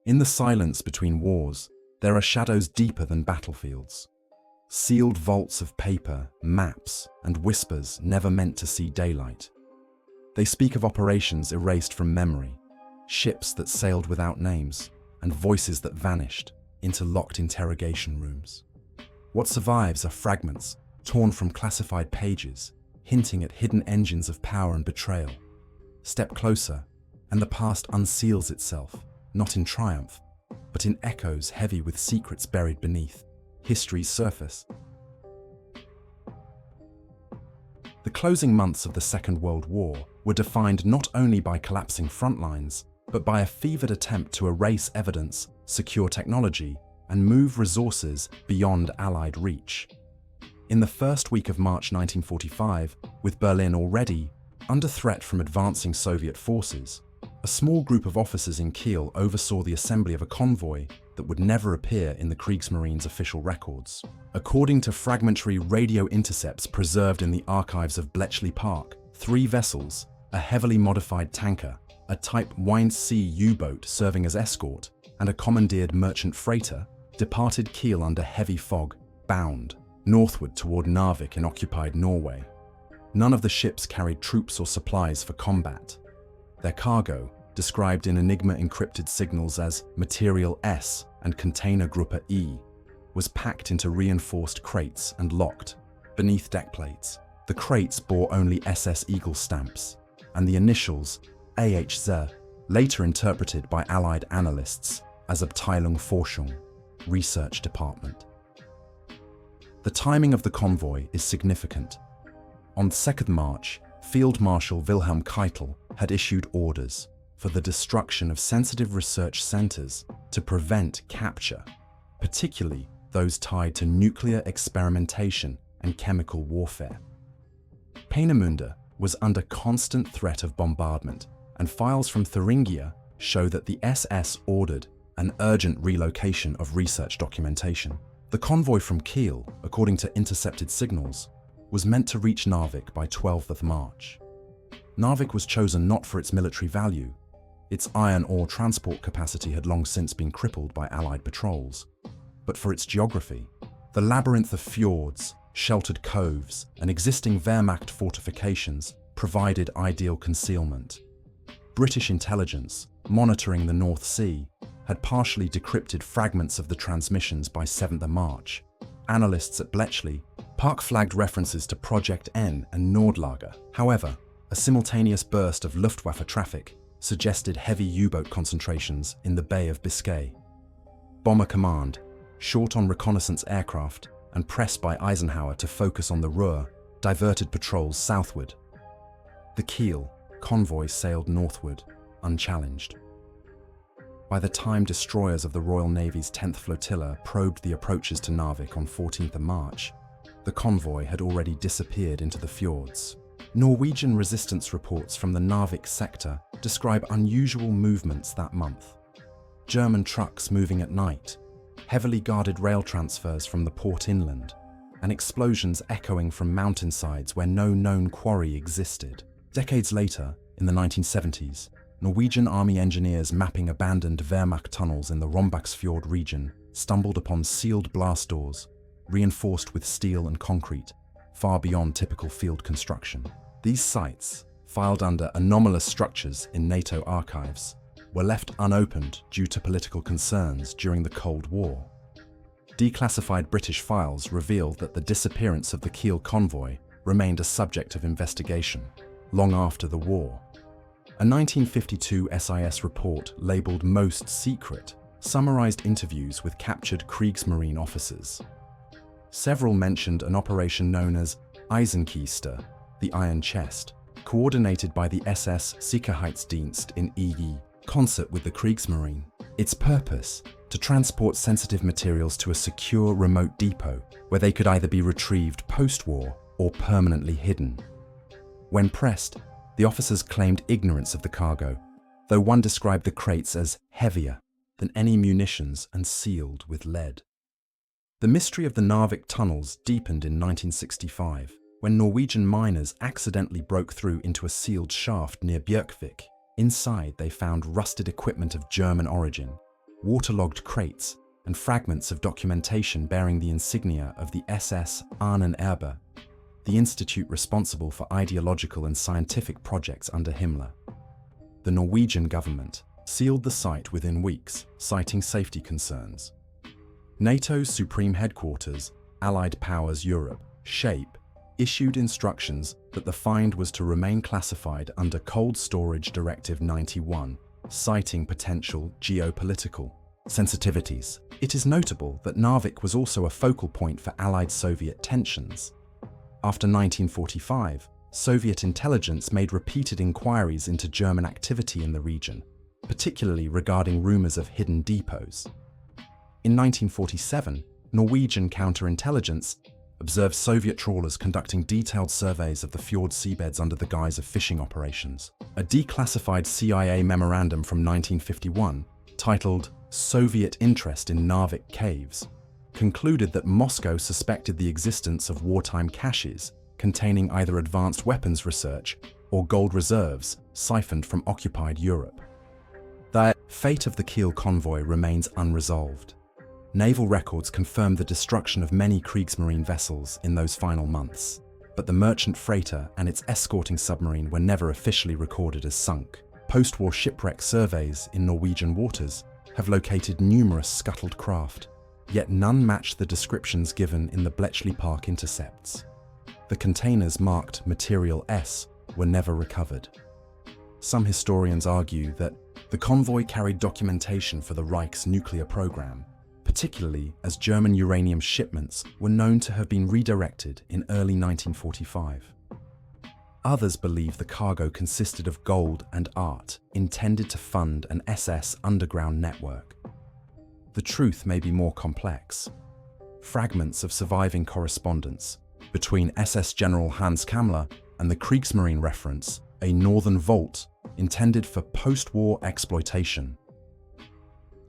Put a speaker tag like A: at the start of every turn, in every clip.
A: In the silence between wars, there are shadows deeper than battlefields. Sealed vaults of paper, maps, and whispers never meant to see daylight. They speak of operations erased from memory, ships that sailed without names, and voices that vanished into locked interrogation rooms. What survives are fragments, torn from classified pages, hinting at hidden engines of power and betrayal. Step closer, and the past unseals itself, not in triumph, but in echoes heavy with secrets buried beneath history's surface. The closing months of the Second World War were defined not only by collapsing front lines, but by a fevered attempt to erase evidence, secure technology, and move resources beyond Allied reach. In the first week of March 1945, with Berlin already under threat from advancing Soviet forces, a small group of officers in Kiel oversaw the assembly of a convoy that would never appear in the Kriegsmarine's official records. According to fragmentary radio intercepts preserved in the archives of Bletchley Park, 3 vessels, a heavily modified tanker, a Type Windsee U-boat serving as escort, and a commandeered merchant freighter, departed Kiel under heavy fog, bound northward toward Narvik in occupied Norway. None of the ships carried troops or supplies for combat. Their cargo, described in Enigma-encrypted signals as Material S and Container Gruppe E, was packed into reinforced crates and locked beneath deck plates. The crates bore only SS Eagle stamps, and the initials AHZ, later interpreted by Allied analysts as Abteilung Forschung, Research Department. The timing of the convoy is significant. On 2nd March, Field Marshal Wilhelm Keitel had issued orders for the destruction of sensitive research centers to prevent capture, particularly those tied to nuclear experimentation and chemical warfare. Peenemünde was under constant threat of bombardment, and files from Thuringia show that the SS ordered an urgent relocation of research documentation. The convoy from Kiel, according to intercepted signals, was meant to reach Narvik by 12th of March. Narvik was chosen not for its military value. Its iron ore transport capacity had long since been crippled by Allied patrols, but for its geography. The labyrinth of fjords, sheltered coves, and existing Wehrmacht fortifications provided ideal concealment. British intelligence, monitoring the North Sea, had partially decrypted fragments of the transmissions by 7th of March. Analysts at Bletchley Park flagged references to Project N and Nordlager. However, a simultaneous burst of Luftwaffe traffic suggested heavy U-boat concentrations in the Bay of Biscay. Bomber Command, short on reconnaissance aircraft and pressed by Eisenhower to focus on the Ruhr, diverted patrols southward. The Kiel convoy sailed northward, unchallenged. By the time destroyers of the Royal Navy's 10th Flotilla probed the approaches to Narvik on 14th of March, the convoy had already disappeared into the fjords. Norwegian resistance reports from the Narvik sector describe unusual movements that month. German trucks moving at night, heavily guarded rail transfers from the port inland, and explosions echoing from mountainsides where no known quarry existed. Decades later, in the 1970s, Norwegian army engineers mapping abandoned Wehrmacht tunnels in the Rombaksfjord region stumbled upon sealed blast doors, reinforced with steel and concrete, far beyond typical field construction. These sites, filed under anomalous structures in NATO archives, were left unopened due to political concerns during the Cold War. Declassified British files revealed that the disappearance of the Kiel convoy remained a subject of investigation long after the war. A 1952 SIS report labeled Most Secret summarized interviews with captured Kriegsmarine officers. Several mentioned an operation known as Eisenkiste, the Iron Chest, coordinated by the SS Sicherheitsdienst in EE, concert with the Kriegsmarine. Its purpose, to transport sensitive materials to a secure remote depot where they could either be retrieved post-war or permanently hidden. When pressed, the officers claimed ignorance of the cargo, though one described the crates as heavier than any munitions and sealed with lead. The mystery of the Narvik tunnels deepened in 1965, when Norwegian miners accidentally broke through into a sealed shaft near Bjørkvik. Inside, they found rusted equipment of German origin, waterlogged crates, and fragments of documentation bearing the insignia of the SS Ahnenerbe, the institute responsible for ideological and scientific projects under Himmler. The Norwegian government sealed the site within weeks, citing safety concerns. NATO's Supreme Headquarters, Allied Powers Europe, SHAPE, issued instructions that the find was to remain classified under Cold Storage Directive 91, citing potential geopolitical sensitivities. It is notable that Narvik was also a focal point for Allied Soviet tensions. After 1945, Soviet intelligence made repeated inquiries into German activity in the region, particularly regarding rumors of hidden depots. In 1947, Norwegian counterintelligence observed Soviet trawlers conducting detailed surveys of the fjord seabeds under the guise of fishing operations. A declassified CIA memorandum from 1951, titled Soviet Interest in Narvik Caves, concluded that Moscow suspected the existence of wartime caches containing either advanced weapons research or gold reserves siphoned from occupied Europe. The fate of the Kiel convoy remains unresolved. Naval records confirm the destruction of many Kriegsmarine vessels in those final months, but the merchant freighter and its escorting submarine were never officially recorded as sunk. Post-war shipwreck surveys in Norwegian waters have located numerous scuttled craft, yet none match the descriptions given in the Bletchley Park intercepts. The containers marked Material S were never recovered. Some historians argue that the convoy carried documentation for the Reich's nuclear program, particularly as German uranium shipments were known to have been redirected in early 1945. Others believe the cargo consisted of gold and art intended to fund an SS underground network. The truth may be more complex. Fragments of surviving correspondence between SS General Hans Kammler and the Kriegsmarine reference a northern vault intended for post-war exploitation.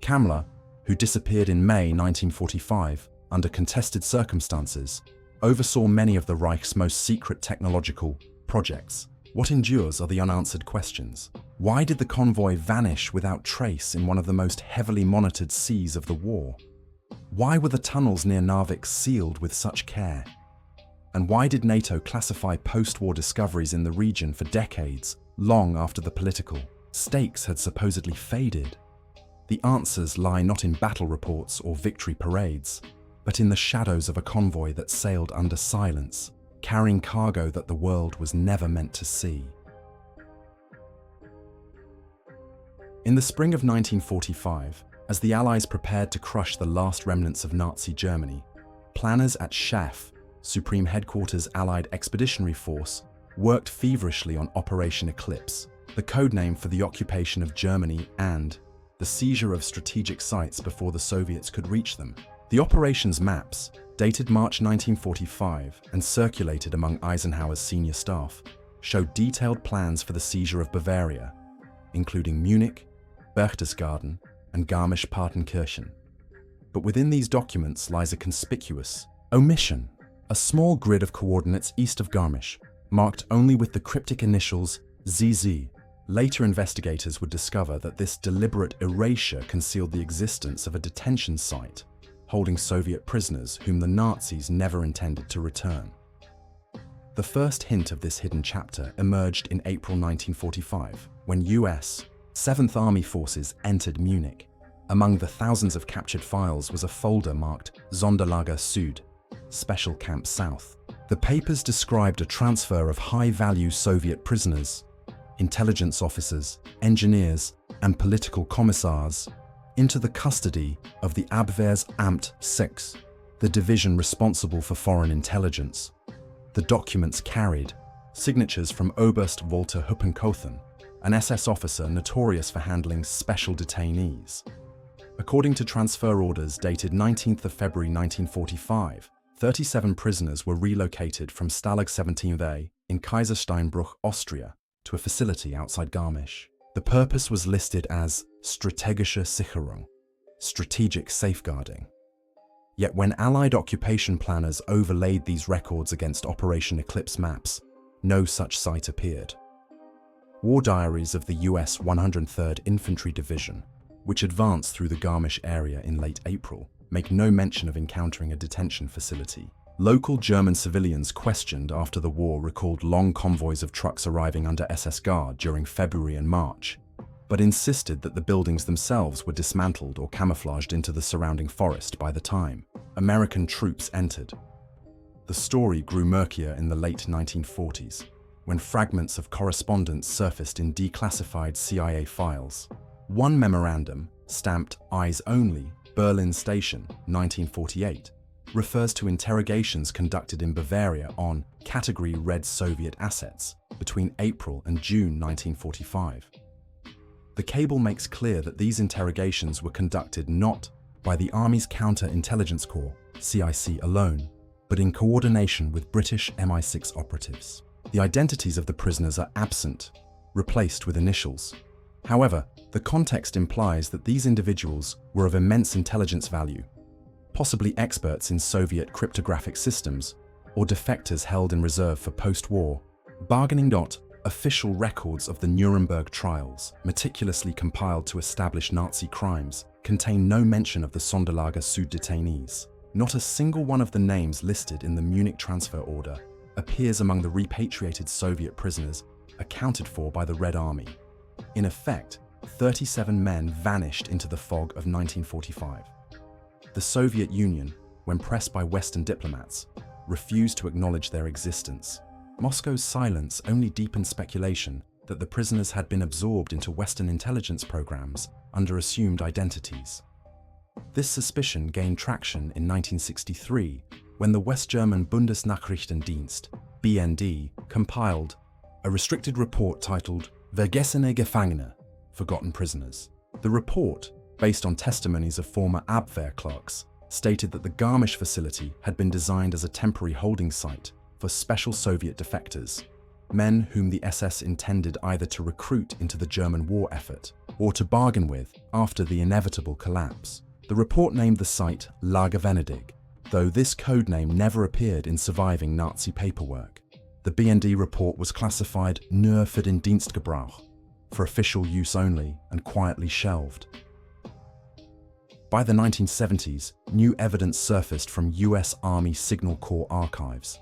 A: Kammler, who disappeared in May 1945 under contested circumstances, oversaw many of the Reich's most secret technological projects. What endures are the unanswered questions. Why did the convoy vanish without trace in one of the most heavily monitored seas of the war? Why were the tunnels near Narvik sealed with such care? And why did NATO classify post-war discoveries in the region for decades, long after the political stakes had supposedly faded? The answers lie not in battle reports or victory parades, but in the shadows of a convoy that sailed under silence, carrying cargo that the world was never meant to see. In the spring of 1945, as the Allies prepared to crush the last remnants of Nazi Germany, planners at SHAF, Supreme Headquarters Allied Expeditionary Force, worked feverishly on Operation Eclipse, the codename for the occupation of Germany and the seizure of strategic sites before the Soviets could reach them. The operation's maps, dated March 1945 and circulated among Eisenhower's senior staff, showed detailed plans for the seizure of Bavaria, including Munich, Berchtesgaden, and Garmisch-Partenkirchen. But within these documents lies a conspicuous omission: a small grid of coordinates east of Garmisch, marked only with the cryptic initials ZZ. Later investigators would discover that this deliberate erasure concealed the existence of a detention site holding Soviet prisoners whom the Nazis never intended to return. The first hint of this hidden chapter emerged in April 1945, when US 7th Army forces entered Munich. Among the thousands of captured files was a folder marked Sonderlager Süd, Special Camp South. The papers described a transfer of high-value Soviet prisoners, intelligence officers, engineers, and political commissars into the custody of the Abwehramt 6, the division responsible for foreign intelligence. The documents carried signatures from Oberst Walter Huppenkothen, an SS officer notorious for handling special detainees. According to transfer orders dated 19th of February 1945, 37 prisoners were relocated from Stalag 17A in Kaisersteinbruch, Austria, to a facility outside Garmisch. The purpose was listed as strategische Sicherung, strategic safeguarding. Yet when Allied occupation planners overlaid these records against Operation Eclipse maps, no such site appeared. War diaries of the US 103rd Infantry Division, which advanced through the Garmisch area in late April, make no mention of encountering a detention facility. Local German civilians questioned after the war recalled long convoys of trucks arriving under SS guard during February and March, but insisted that the buildings themselves were dismantled or camouflaged into the surrounding forest by the time American troops entered. The story grew murkier in the late 1940s, when fragments of correspondence surfaced in declassified CIA files. One memorandum, stamped Eyes Only, Berlin Station, 1948, refers to interrogations conducted in Bavaria on Category Red Soviet assets between April and June 1945. The cable makes clear that these interrogations were conducted not by the Army's Counter-Intelligence Corps, CIC, alone, but in coordination with British MI6 operatives. The identities of the prisoners are absent, replaced with initials. However, the context implies that these individuals were of immense intelligence value, possibly experts in Soviet cryptographic systems or defectors held in reserve for post-war bargaining. Official records of the Nuremberg trials, meticulously compiled to establish Nazi crimes, contain no mention of the Sonderlager Süd detainees. Not a single one of the names listed in the Munich transfer order appears among the repatriated Soviet prisoners accounted for by the Red Army. In effect, 37 men vanished into the fog of 1945. The Soviet Union, when pressed by Western diplomats, refused to acknowledge their existence. Moscow's silence only deepened speculation that the prisoners had been absorbed into Western intelligence programs under assumed identities. This suspicion gained traction in 1963 when the West German Bundesnachrichtendienst, BND, compiled a restricted report titled Vergessene Gefangene, Forgotten Prisoners. The report, based on testimonies of former Abwehr clerks, stated that the Garmisch facility had been designed as a temporary holding site for special Soviet defectors, men whom the SS intended either to recruit into the German war effort or to bargain with after the inevitable collapse. The report named the site Lager Venedig, though this codename never appeared in surviving Nazi paperwork. The BND report was classified nur für den Dienstgebrauch, for official use only, and quietly shelved. By the 1970s, new evidence surfaced from US Army Signal Corps archives.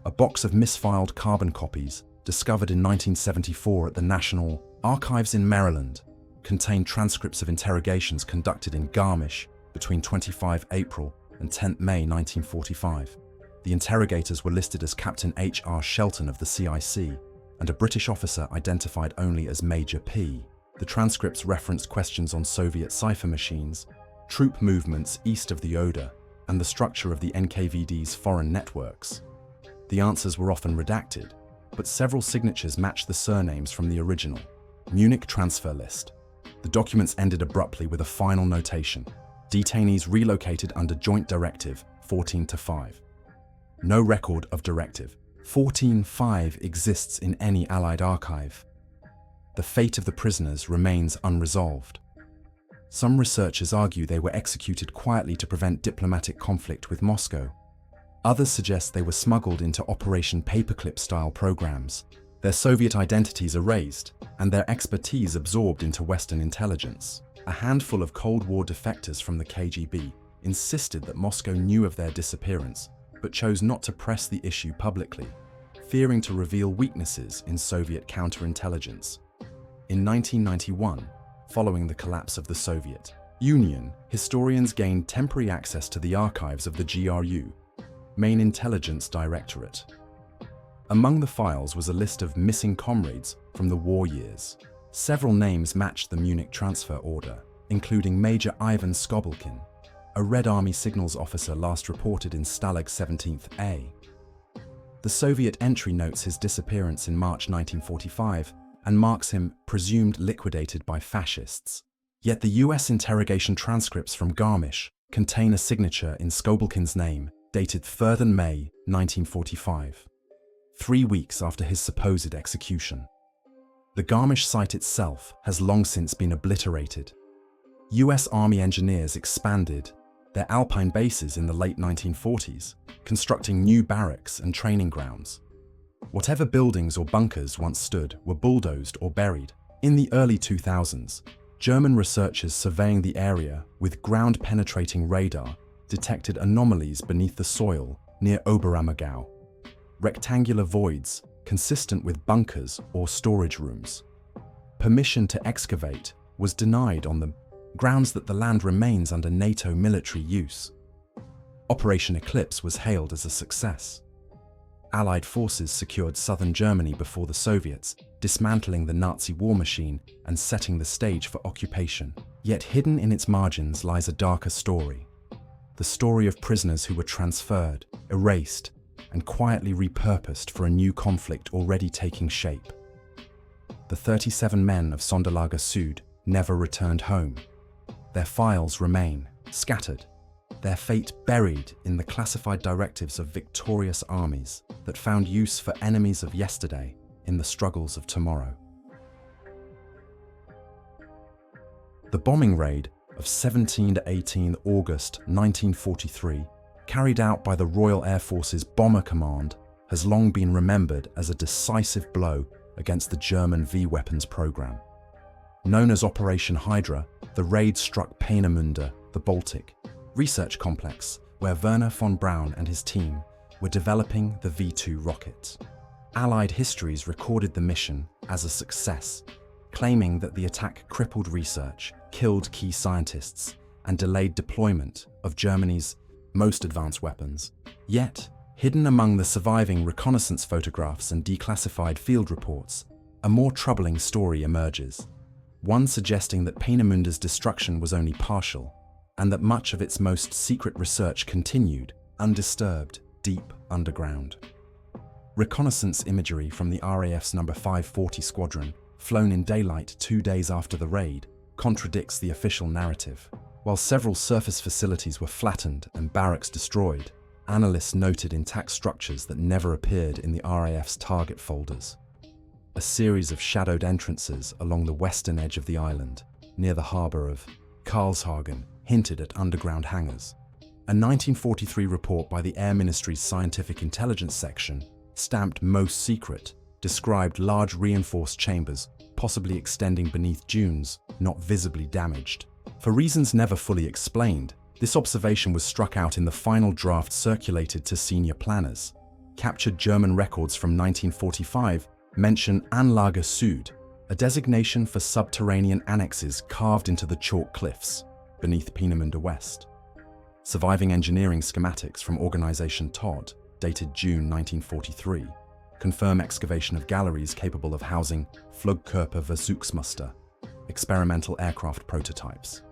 A: A box of misfiled carbon copies, discovered in 1974 at the National Archives in Maryland, contained transcripts of interrogations conducted in Garmisch between 25 April and 10 May 1945. The interrogators were listed as Captain H.R. Shelton of the CIC and a British officer identified only as Major P. The transcripts referenced questions on Soviet cipher machines, troop movements east of the Oder, and the structure of the NKVD's foreign networks. The answers were often redacted, but several signatures matched the surnames from the original Munich transfer list. The documents ended abruptly with a final notation: detainees relocated under Joint Directive 14-5. No record of Directive 14-5 exists in any Allied archive. The fate of the prisoners remains unresolved. Some researchers argue they were executed quietly to prevent diplomatic conflict with Moscow. Others suggest they were smuggled into Operation Paperclip-style programs, their Soviet identities erased, and their expertise absorbed into Western intelligence. A handful of Cold War defectors from the KGB insisted that Moscow knew of their disappearance, but chose not to press the issue publicly, fearing to reveal weaknesses in Soviet counterintelligence. In 1991, following the collapse of the Soviet Union, historians gained temporary access to the archives of the GRU, Main Intelligence Directorate. Among the files was a list of missing comrades from the war years. Several names matched the Munich transfer order, including Major Ivan Skobelkin, a Red Army signals officer last reported in Stalag 17th A. The Soviet entry notes his disappearance in March 1945 and marks him presumed liquidated by fascists. Yet the US interrogation transcripts from Garmisch contain a signature in Skobelkin's name dated 3rd May 1945, 3 weeks after his supposed execution. The Garmisch site itself has long since been obliterated. US Army engineers expanded their Alpine bases in the late 1940s, constructing new barracks and training grounds. Whatever buildings or bunkers once stood were bulldozed or buried. In the early 2000s, German researchers surveying the area with ground-penetrating radar detected anomalies beneath the soil near Oberammergau, rectangular voids consistent with bunkers or storage rooms. Permission to excavate was denied on the grounds that the land remains under NATO military use. Operation Eclipse was hailed as a success. Allied forces secured southern Germany before the Soviets, dismantling the Nazi war machine and setting the stage for occupation. Yet hidden in its margins lies a darker story. The story of prisoners who were transferred, erased, and quietly repurposed for a new conflict already taking shape. The 37 men of Sonderlager Süd never returned home. Their files remain, scattered, their fate buried in the classified directives of victorious armies that found use for enemies of yesterday in the struggles of tomorrow. The bombing raid of 17 to 18 August 1943, carried out by the Royal Air Force's Bomber Command, has long been remembered as a decisive blow against the German V-weapons program. Known as Operation Hydra, the raid struck Peenemünde, the Baltic research complex, where Werner von Braun and his team were developing the V2 rocket. Allied histories recorded the mission as a success, claiming that the attack crippled research, killed key scientists, and delayed deployment of Germany's most advanced weapons. Yet, hidden among the surviving reconnaissance photographs and declassified field reports, a more troubling story emerges. One suggesting that Peenemunde's destruction was only partial, and that much of its most secret research continued, undisturbed, deep underground. Reconnaissance imagery from the RAF's No. 540 Squadron, flown in daylight 2 days after the raid, contradicts the official narrative. While several surface facilities were flattened and barracks destroyed, analysts noted intact structures that never appeared in the RAF's target folders. A series of shadowed entrances along the western edge of the island, near the harbour of Karlshagen, hinted at underground hangars. A 1943 report by the Air Ministry's Scientific Intelligence Section, stamped Most Secret, described large reinforced chambers, possibly extending beneath dunes, not visibly damaged. For reasons never fully explained, this observation was struck out in the final draft circulated to senior planners. Captured German records from 1945 mention Anlage Süd, a designation for subterranean annexes carved into the chalk cliffs beneath Peenemünde West. Surviving engineering schematics from Organisation Todd, dated June 1943, confirm excavation of galleries capable of housing Flugkörperversuchsmuster, experimental aircraft prototypes.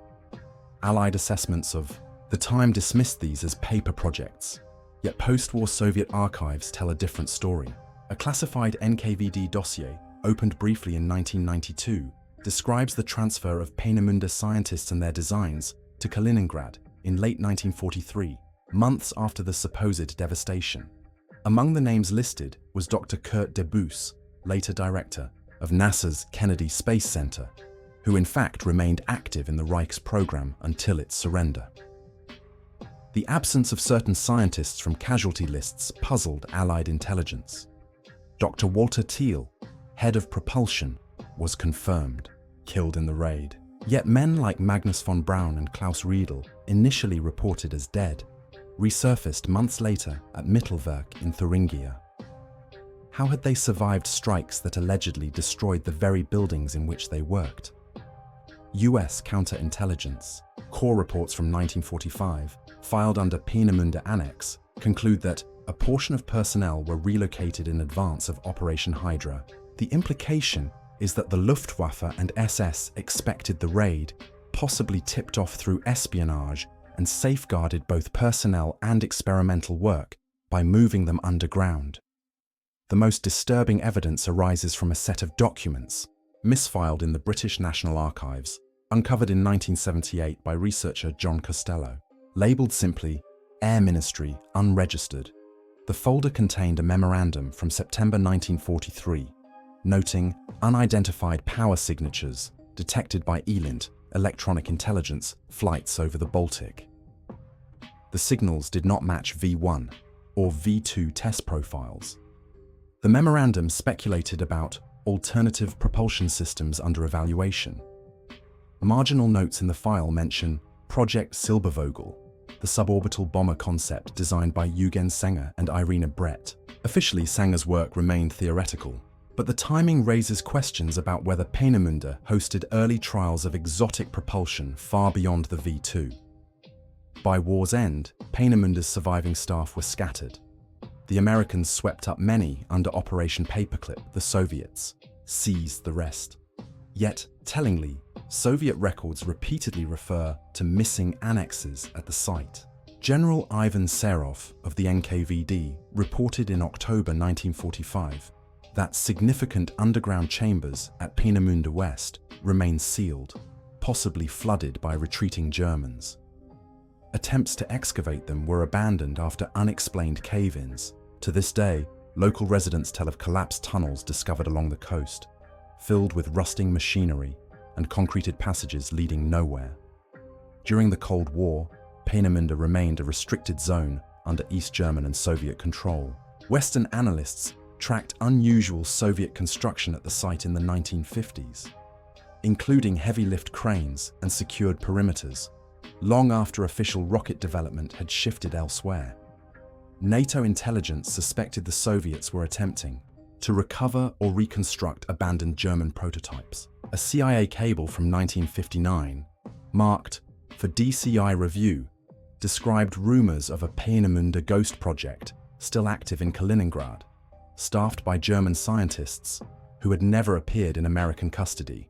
A: Allied assessments of the time dismissed these as paper projects, yet post-war Soviet archives tell a different story. A classified NKVD dossier, opened briefly in 1992, describes the transfer of Peenemünde scientists and their designs to Kaliningrad in late 1943, months after the supposed devastation. Among the names listed was Dr. Kurt Debus, later director of NASA's Kennedy Space Center, who in fact remained active in the Reich's program until its surrender. The absence of certain scientists from casualty lists puzzled Allied intelligence. Dr. Walter Thiel, head of propulsion, was confirmed, killed in the raid. Yet men like Magnus von Braun and Klaus Riedel, initially reported as dead, resurfaced months later at Mittelwerk in Thuringia. How had they survived strikes that allegedly destroyed the very buildings in which they worked? US counterintelligence, core reports from 1945, filed under Peenemünde Annex, conclude that a portion of personnel were relocated in advance of Operation Hydra. The implication is that the Luftwaffe and SS expected the raid, possibly tipped off through espionage, and safeguarded both personnel and experimental work by moving them underground. The most disturbing evidence arises from a set of documents, misfiled in the British National Archives, uncovered in 1978 by researcher John Costello, labelled simply Air Ministry Unregistered. The folder contained a memorandum from September 1943, noting unidentified power signatures detected by ELINT, electronic intelligence, flights over the Baltic. The signals did not match V1 or V2 test profiles. The memorandum speculated about alternative propulsion systems under evaluation. Marginal notes in the file mention Project Silbervogel, the suborbital bomber concept designed by Eugen Sanger and Irina Brett. Officially, Sanger's work remained theoretical, but the timing raises questions about whether Peenemünde hosted early trials of exotic propulsion far beyond the V2. By war's end, Peenemünde's surviving staff were scattered. The Americans swept up many under Operation Paperclip, the Soviets seized the rest. Yet, tellingly, Soviet records repeatedly refer to missing annexes at the site. General Ivan Serov of the NKVD reported in October 1945 that significant underground chambers at Peenemünde West remain sealed, possibly flooded by retreating Germans. Attempts to excavate them were abandoned after unexplained cave-ins. To this day, local residents tell of collapsed tunnels discovered along the coast, filled with rusting machinery and concreted passages leading nowhere. During the Cold War, Peenemünde remained a restricted zone under East German and Soviet control. Western analysts tracked unusual Soviet construction at the site in the 1950s, including heavy-lift cranes and secured perimeters, long after official rocket development had shifted elsewhere. NATO intelligence suspected the Soviets were attempting to recover or reconstruct abandoned German prototypes. A CIA cable from 1959, marked for DCI review, described rumors of a Peenemünde ghost project still active in Kaliningrad, staffed by German scientists who had never appeared in American custody.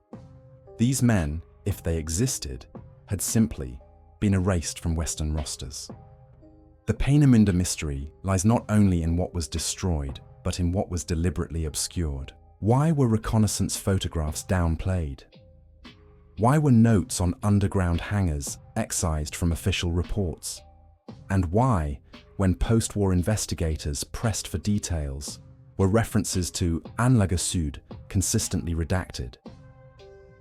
A: These men, if they existed, had simply been erased from Western rosters. The Peenemünde mystery lies not only in what was destroyed, but in what was deliberately obscured. Why were reconnaissance photographs downplayed? Why were notes on underground hangars excised from official reports? And why, when post-war investigators pressed for details, were references to Anlage Süd consistently redacted?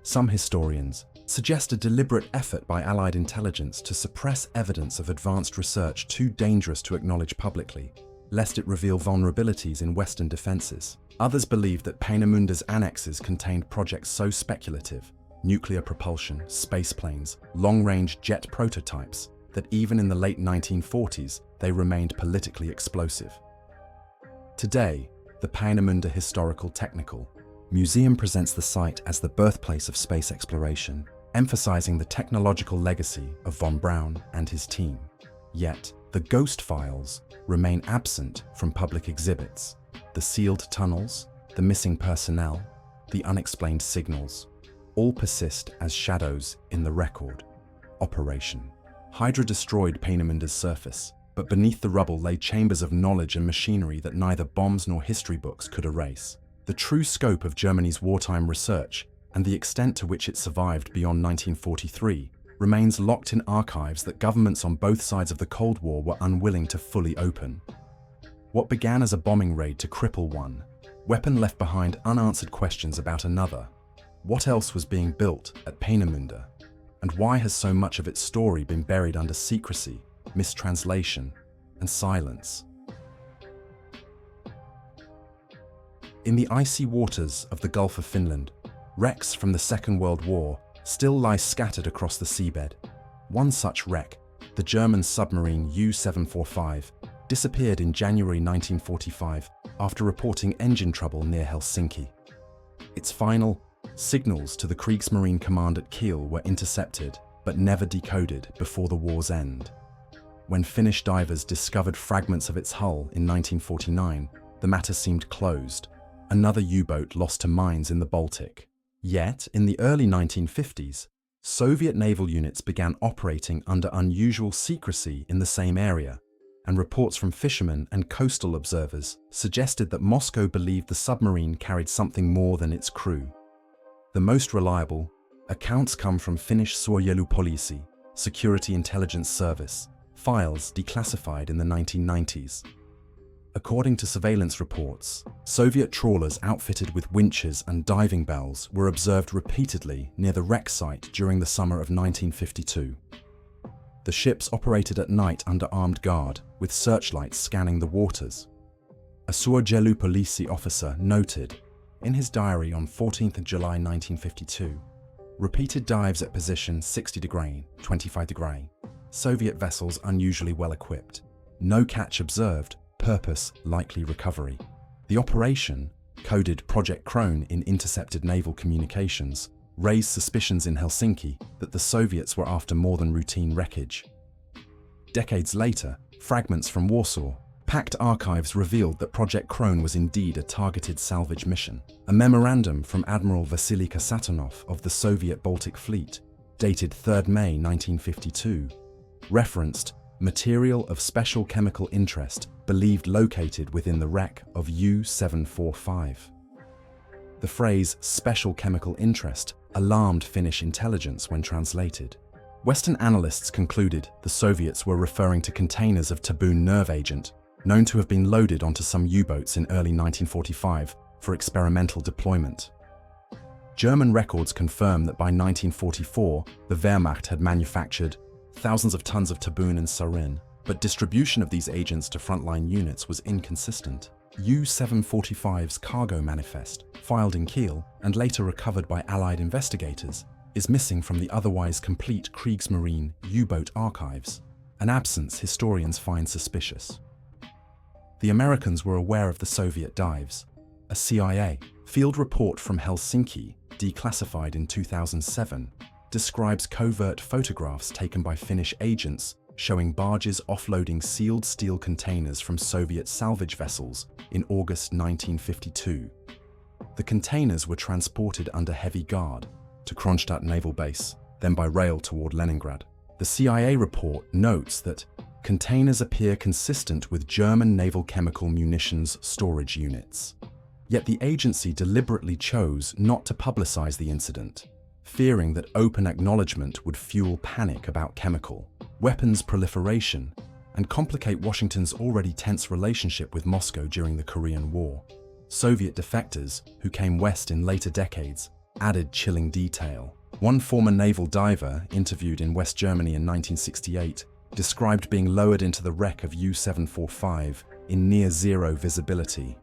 A: Some historians suggest a deliberate effort by Allied intelligence to suppress evidence of advanced research too dangerous to acknowledge publicly, lest it reveal vulnerabilities in Western defenses. Others believe that Peenemunde's annexes contained projects so speculative, nuclear propulsion, space planes, long-range jet prototypes, that even in the late 1940s, they remained politically explosive. Today, the Peenemünde Historical Technical Museum presents the site as the birthplace of space exploration, emphasizing the technological legacy of von Braun and his team. Yet, the ghost files remain absent from public exhibits. The sealed tunnels, the missing personnel, the unexplained signals, all persist as shadows in the record. Operation Hydra destroyed Peenemunde's surface, but beneath the rubble lay chambers of knowledge and machinery that neither bombs nor history books could erase. The true scope of Germany's wartime research and the extent to which it survived beyond 1943 remains locked in archives that governments on both sides of the Cold War were unwilling to fully open. What began as a bombing raid to cripple one weapon left behind unanswered questions about another. What else was being built at Peenemünde? And why has so much of its story been buried under secrecy, mistranslation, and silence? In the icy waters of the Gulf of Finland, wrecks from the Second World War still lie scattered across the seabed. One such wreck, the German submarine U-745, disappeared in January 1945 after reporting engine trouble near Helsinki. Its final signals to the Kriegsmarine Command at Kiel were intercepted but never decoded before the war's end. When Finnish divers discovered fragments of its hull in 1949, the matter seemed closed. Another U-boat lost to mines in the Baltic. Yet, in the early 1950s, Soviet naval units began operating under unusual secrecy in the same area, and reports from fishermen and coastal observers suggested that Moscow believed the submarine carried something more than its crew. The most reliable accounts come from Finnish Suojelupoliisi, Security Intelligence Service, files declassified in the 1990s. According to surveillance reports, Soviet trawlers outfitted with winches and diving bells were observed repeatedly near the wreck site during the summer of 1952. The ships operated at night under armed guard, with searchlights scanning the waters. A Suojelupoliisi officer noted, in his diary on 14th July 1952, Repeated dives at position 60 degree, 25 degree. Soviet vessels unusually well equipped. No catch observed, purpose likely recovery. The operation, coded Project Krone in intercepted naval communications, raised suspicions in Helsinki that the Soviets were after more than routine wreckage. Decades later, fragments from Warsaw, packed archives revealed that Project Krone was indeed a targeted salvage mission. A memorandum from Admiral Vasily Kasatonov of the Soviet Baltic Fleet, dated 3 May 1952, referenced material of special chemical interest believed located within the wreck of U-745. The phrase special chemical interest alarmed Finnish intelligence when translated. Western analysts concluded the Soviets were referring to containers of taboo nerve agent known to have been loaded onto some U-boats in early 1945 for experimental deployment. German records confirm that by 1944, the Wehrmacht had manufactured thousands of tons of taboon and sarin, but distribution of these agents to frontline units was inconsistent. U-745's cargo manifest, filed in Kiel and later recovered by Allied investigators, is missing from the otherwise complete Kriegsmarine U-boat archives, an absence historians find suspicious. The Americans were aware of the Soviet dives. A CIA field report from Helsinki, declassified in 2007, describes covert photographs taken by Finnish agents showing barges offloading sealed steel containers from Soviet salvage vessels in August 1952. The containers were transported under heavy guard to Kronstadt Naval Base, then by rail toward Leningrad. The CIA report notes that containers appear consistent with German naval chemical munitions storage units. Yet the agency deliberately chose not to publicize the incident, fearing that open acknowledgement would fuel panic about chemical weapons proliferation and complicate Washington's already tense relationship with Moscow during the Korean War. Soviet defectors, who came west in later decades, added chilling detail. One former naval diver, interviewed in West Germany in 1968, described being lowered into the wreck of U-745 in near-zero visibility.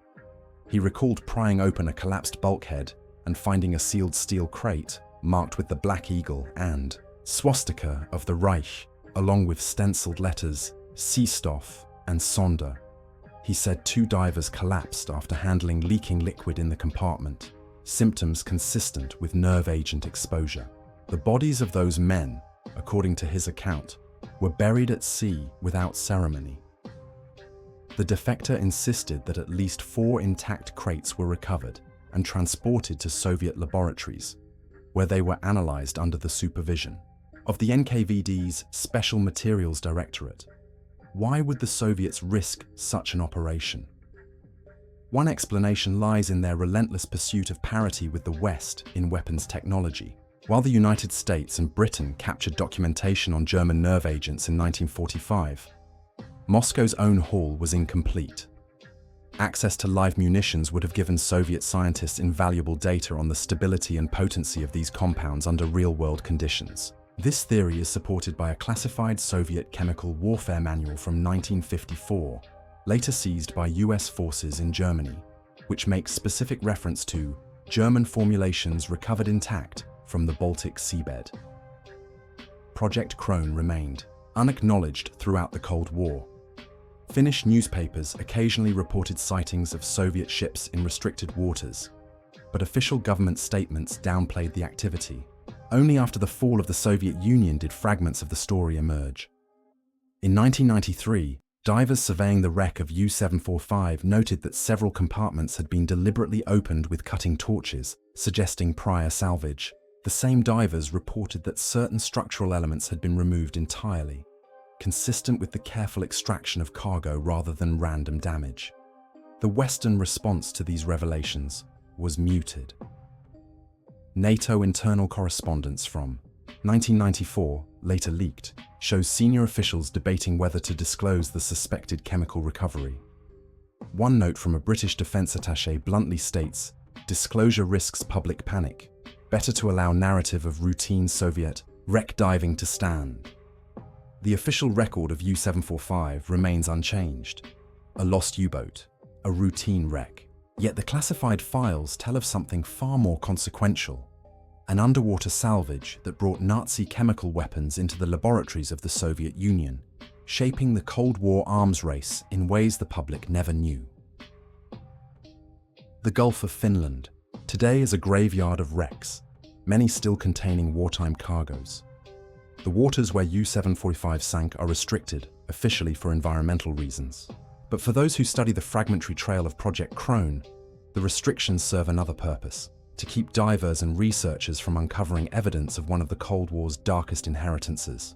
A: He recalled prying open a collapsed bulkhead and finding a sealed steel crate marked with the Black Eagle and swastika of the Reich, along with stenciled letters Seestoff and Sonder. He said 2 divers collapsed after handling leaking liquid in the compartment, symptoms consistent with nerve agent exposure. The bodies of those men, according to his account, were buried at sea without ceremony. The defector insisted that at least 4 intact crates were recovered and transported to Soviet laboratories, where they were analyzed under the supervision of the NKVD's Special Materials Directorate. Why would the Soviets risk such an operation? One explanation lies in their relentless pursuit of parity with the West in weapons technology. While the United States and Britain captured documentation on German nerve agents in 1945, Moscow's own haul was incomplete. Access to live munitions would have given Soviet scientists invaluable data on the stability and potency of these compounds under real-world conditions. This theory is supported by a classified Soviet chemical warfare manual from 1954, later seized by US forces in Germany, which makes specific reference to German formulations recovered intact from the Baltic seabed. Project Krone remained unacknowledged throughout the Cold War. Finnish newspapers occasionally reported sightings of Soviet ships in restricted waters, but official government statements downplayed the activity. Only after the fall of the Soviet Union did fragments of the story emerge. In 1993, divers surveying the wreck of U-745 noted that several compartments had been deliberately opened with cutting torches, suggesting prior salvage. The same divers reported that certain structural elements had been removed entirely, consistent with the careful extraction of cargo rather than random damage. The Western response to these revelations was muted. NATO internal correspondence from 1994, later leaked, shows senior officials debating whether to disclose the suspected chemical recovery. One note from a British defense attaché bluntly states, "Disclosure risks public panic. Better to allow narrative of routine Soviet wreck diving to stand." The official record of U-745 remains unchanged. A lost U-boat, a routine wreck. Yet the classified files tell of something far more consequential. an underwater salvage that brought Nazi chemical weapons into the laboratories of the Soviet Union, shaping the Cold War arms race in ways the public never knew. The Gulf of Finland today is a graveyard of wrecks, many still containing wartime cargoes. The waters where U-745 sank are restricted, officially for environmental reasons. But for those who study the fragmentary trail of Project Crone, the restrictions serve another purpose: to keep divers and researchers from uncovering evidence of one of the Cold War's darkest inheritances.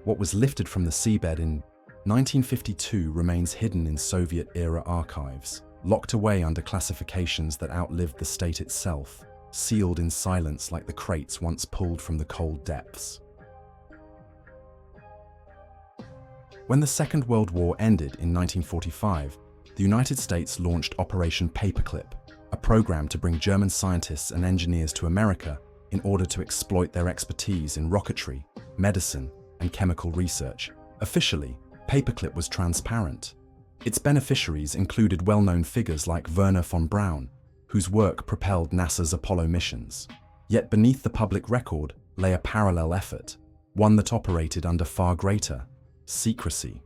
A: What was lifted from the seabed in 1952 remains hidden in Soviet-era archives, locked away under classifications that outlived the state itself, sealed in silence like the crates once pulled from the cold depths. When the Second World War ended in 1945, the United States launched Operation Paperclip, a program to bring German scientists and engineers to America in order to exploit their expertise in rocketry, medicine, and chemical research. Officially, Paperclip was transparent. Its beneficiaries included well-known figures like Wernher von Braun, whose work propelled NASA's Apollo missions. Yet beneath the public record lay a parallel effort, one that operated under far greater secrecy.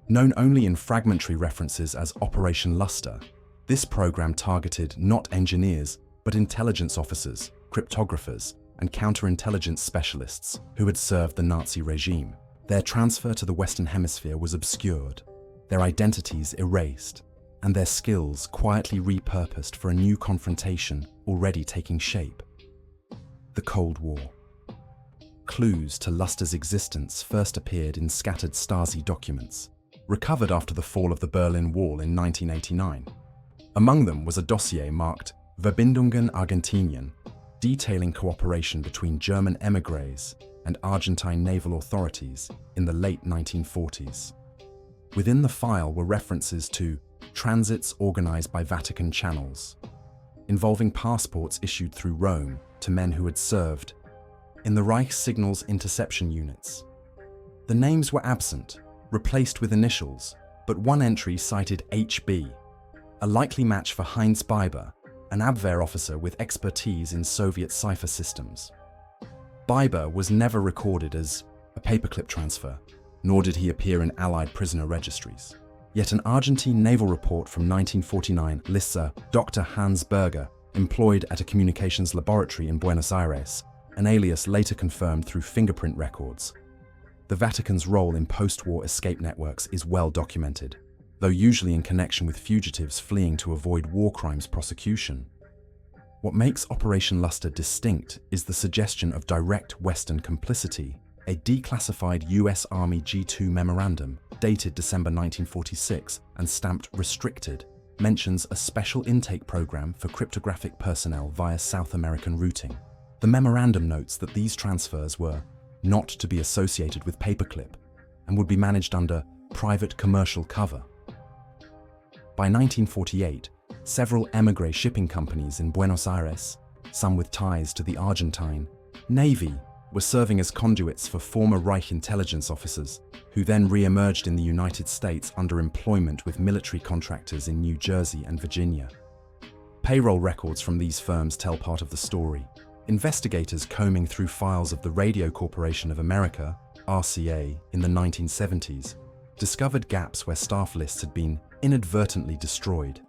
A: Known only in fragmentary references as Operation Luster, this program targeted not engineers, but intelligence officers, cryptographers, and counterintelligence specialists who had served the Nazi regime. Their transfer to the Western Hemisphere was obscured, their identities erased, and their skills quietly repurposed for a new confrontation already taking shape: the Cold War. Clues to Luster's existence first appeared in scattered Stasi documents, recovered after the fall of the Berlin Wall in 1989. Among them was a dossier marked Verbindungen Argentinien, detailing cooperation between German émigrés and Argentine naval authorities in the late 1940s. Within the file were references to transits organized by Vatican channels, involving passports issued through Rome to men who had served in the Reichssignal's interception units. The names were absent, replaced with initials, but one entry cited HB, a likely match for Heinz Biber, an Abwehr officer with expertise in Soviet cipher systems. Biber was never recorded as a paperclip transfer, nor did he appear in Allied prisoner registries. Yet an Argentine naval report from 1949 lists a Dr. Hans Berger, employed at a communications laboratory in Buenos Aires, an alias later confirmed through fingerprint records. The Vatican's role in post-war escape networks is well documented, though usually in connection with fugitives fleeing to avoid war crimes prosecution. What makes Operation Luster distinct is the suggestion of direct Western complicity. A declassified US Army G2 memorandum, dated December 1946 and stamped restricted, mentions a special intake program for cryptographic personnel via South American routing. The memorandum notes that these transfers were not to be associated with Paperclip and would be managed under private commercial cover. By 1948, several émigré shipping companies in Buenos Aires, some with ties to the Argentine Navy, were serving as conduits for former Reich intelligence officers, who then re-emerged in the United States under employment with military contractors in New Jersey and Virginia. Payroll records from these firms tell part of the story. Investigators combing through files of the Radio Corporation of America, RCA, in the 1970s, discovered gaps where staff lists had been inadvertently destroyed.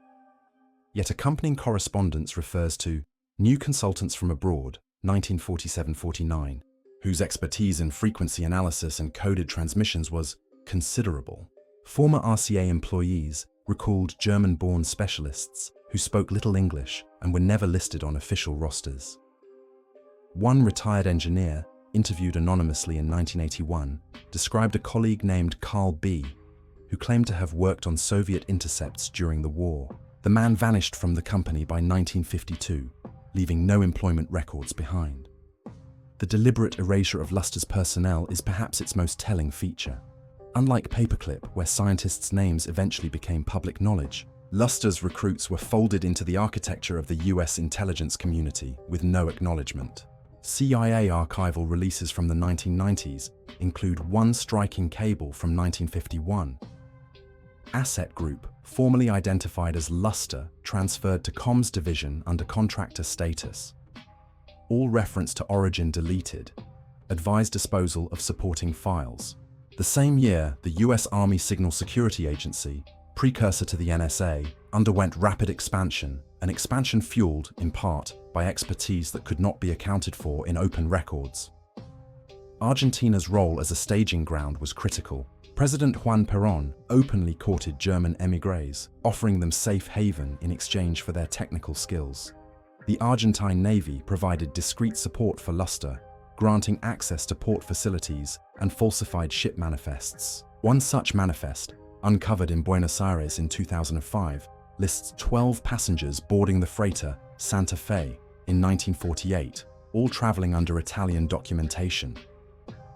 A: Yet accompanying correspondence refers to New Consultants from Abroad, 1947-49, whose expertise in frequency analysis and coded transmissions was considerable. Former RCA employees recalled German-born specialists who spoke little English and were never listed on official rosters. One retired engineer, interviewed anonymously in 1981, described a colleague named Carl B., who claimed to have worked on Soviet intercepts during the war. The man vanished from the company by 1952, leaving no employment records behind. The deliberate erasure of Luster's personnel is perhaps its most telling feature. Unlike Paperclip, where scientists' names eventually became public knowledge, Luster's recruits were folded into the architecture of the US intelligence community with no acknowledgement. CIA archival releases from the 1990s include one striking cable from 1951. Asset Group, formerly identified as Luster, transferred to Comms Division under contractor status. all reference to origin deleted, advised disposal of supporting files. The same year, the US Army Signal Security Agency, precursor to the NSA, underwent rapid expansion, an expansion fueled, in part, by expertise that could not be accounted for in open records. Argentina's role as a staging ground was critical. President Juan Perón openly courted German émigrés, offering them safe haven in exchange for their technical skills. The Argentine Navy provided discreet support for Luster, granting access to port facilities and falsified ship manifests. One such manifest, uncovered in Buenos Aires in 2005, lists 12 passengers boarding the freighter Santa Fe in 1948, all traveling under Italian documentation.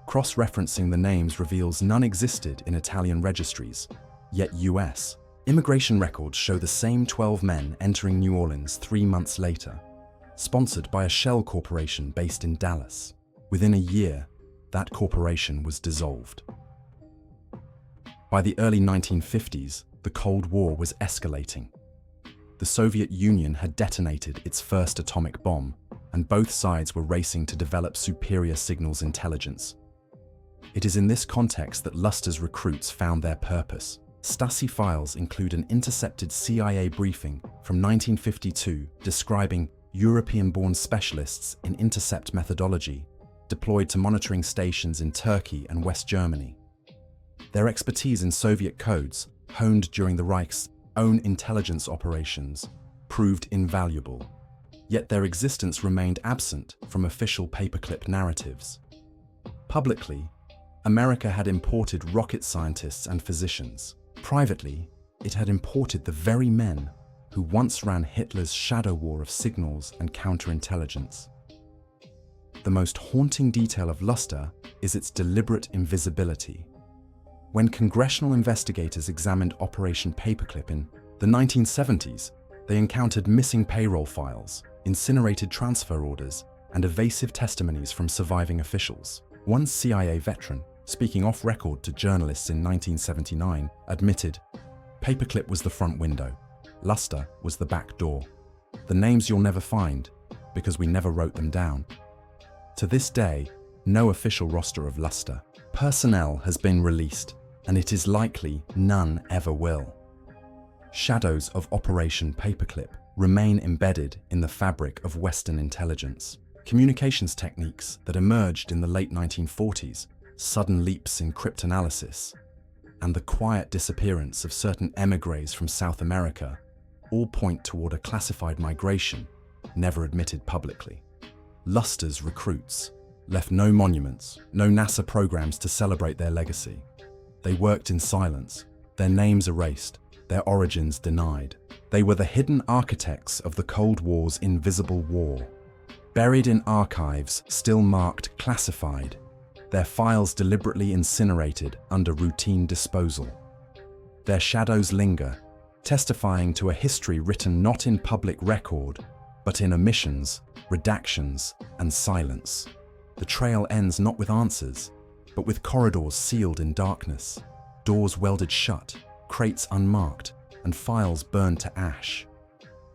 A: Cross-referencing the names reveals none existed in Italian registries, yet US immigration records show the same 12 men entering New Orleans 3 months later, sponsored by a shell corporation based in Dallas. Within a year, that corporation was dissolved. By the early 1950s, the Cold War was escalating. The Soviet Union had detonated its first atomic bomb, and both sides were racing to develop superior signals intelligence. It is in this context that Luster's recruits found their purpose. Stasi files include an intercepted CIA briefing from 1952 describing European-born specialists in intercept methodology deployed to monitoring stations in Turkey and West Germany. Their expertise in Soviet codes, honed during the Reich's own intelligence operations, proved invaluable. Yet their existence remained absent from official paperclip narratives. Publicly, America had imported rocket scientists and physicians. Privately, it had imported the very men who once ran Hitler's shadow war of signals and counterintelligence. The most haunting detail of Luster is its deliberate invisibility. When congressional investigators examined Operation Paperclip in the 1970s, they encountered missing payroll files, incinerated transfer orders, and evasive testimonies from surviving officials. One CIA veteran, speaking off record to journalists in 1979, admitted, "Paperclip was the front window. Luster was the back door. The names you'll never find, because we never wrote them down." To this day, no official roster of Luster personnel has been released, and it is likely none ever will. Shadows of Operation Paperclip remain embedded in the fabric of Western intelligence. Communications techniques that emerged in the late 1940s, sudden leaps in cryptanalysis, and the quiet disappearance of certain émigrés from South America all point toward a classified migration never admitted publicly. Luster's recruits left no monuments, no NASA programs to celebrate their legacy. They worked in silence, their names erased, their origins denied. They were the hidden architects of the Cold War's invisible war. Buried in archives still marked classified, their files deliberately incinerated under routine disposal. Their shadows linger, testifying to a history written not in public record, but in omissions, redactions, and silence. The trail ends not with answers, but with corridors sealed in darkness, doors welded shut, crates unmarked, and files burned to ash.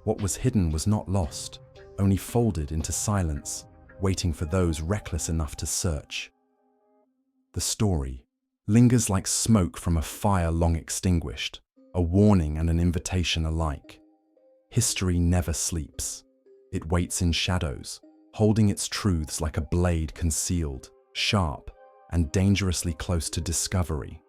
A: What was hidden was not lost, only folded into silence, waiting for those reckless enough to search. The story lingers like smoke from a fire long extinguished, a warning and an invitation alike. History never sleeps. It waits in shadows, holding its truths like a blade concealed, sharp, and dangerously close to discovery.